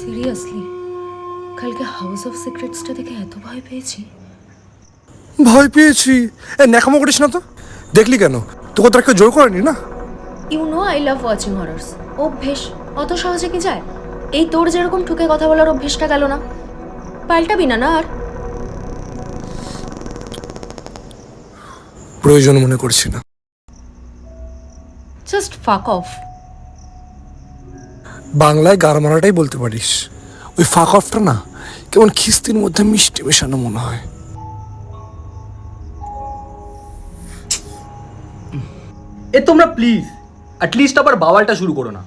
Seriously কালকে house of সিক্রেটসটা দেখে এত ভয় পেয়েছি। ভয় পেয়েছি? ন্যাকামো করিস না তো। দেখলি কেন? তোকে তো একটা জোর করেনি না। You know I love watching horrors. অভ্যেস অত সহজে কি যায়? এই তোর যেরকম ঠুকে কথা বলার অভ্যেসটা গেল না, পাল্টাবি না না আর? প্রয়োজন মনে করছি না। জাস্ট ফাক অফ। বাংলায় গার মারাটাই বলতে পারিস। ওই ফাক অফটা না কেমন খিস্তির মধ্যে মিষ্টি মেশানো মনে হয়। এ তোমরা প্লিজ অ্যাটলিস্ট আবার বাওয়ালটা শুরু করো না।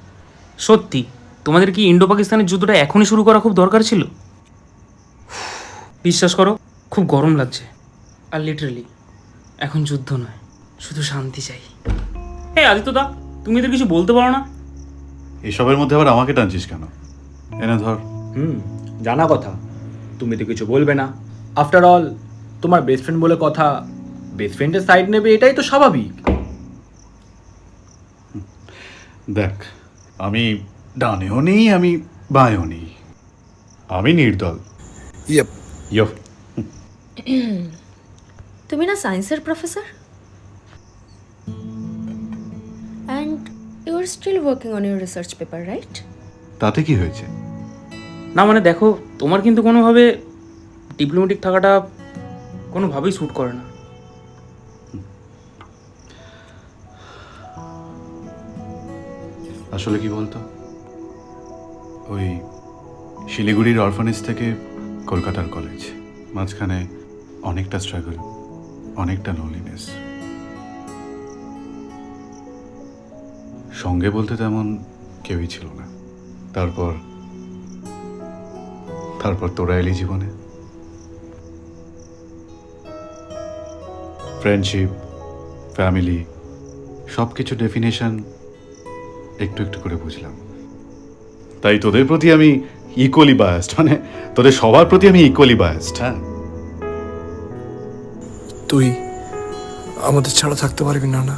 সত্যি তোমাদের কি ইন্ডো পাকিস্তানের যুদ্ধটা এখনই শুরু করা খুব দরকার ছিল? বিশ্বাস করো খুব গরম লাগছে। আর লিটারালি এখন যুদ্ধ নয়, শুধু শান্তি চাই। হ্যাঁ আদিত্যদা, তুমি এদের কিছু বলতে পারো না? এসবের মধ্যে আবার আমাকে টানছিস কেন? এনে ধর। জানা কথা, তুমি তো কিছু বলবে না। আফটার অল তোমার বেস্ট ফ্রেন্ড বলে কথা, বেস্ট ফ্রেন্ডের সাইড নেবে এটাই তো স্বাভাবিক। দেখ, আমি ডানেও নেই, আমি বাঁয়েও নেই, আমি নির্দল। ইয়েপ। ইয়প। তুমি না সায়েন্সের professor, and you are still working on your research paper, right? তাতে কি হয়েছে? না মানে দেখো, তোমার কিন্তু কোনোভাবে ডিপ্লোম্যাটিক থাকাটা কোনোভাবেই শ্যুট করে না। আসলে কি বলতো, ওই শিলিগুড়ির অরফানেজ থেকে কলকাতার কলেজ, মাঝখানে অনেকটা স্ট্রাগল, অনেকটা লোনলিনেস। সঙ্গে বলতে তেমন কেউই ছিল না। তারপর তোরা এলি জীবনে। ফ্রেন্ডশিপ, ফ্যামিলি, সব কিছু ডেফিনেশন একটু একটু করে বুঝলাম। তাই তোদের প্রতি আমি ইকুয়ালি বায়াসড, মানে তোদের সবার প্রতি আমি ইকুয়ালি বায়াসড। হ্যাঁ, তুই আমাদের ছাড়া থাকতে পারবি না না?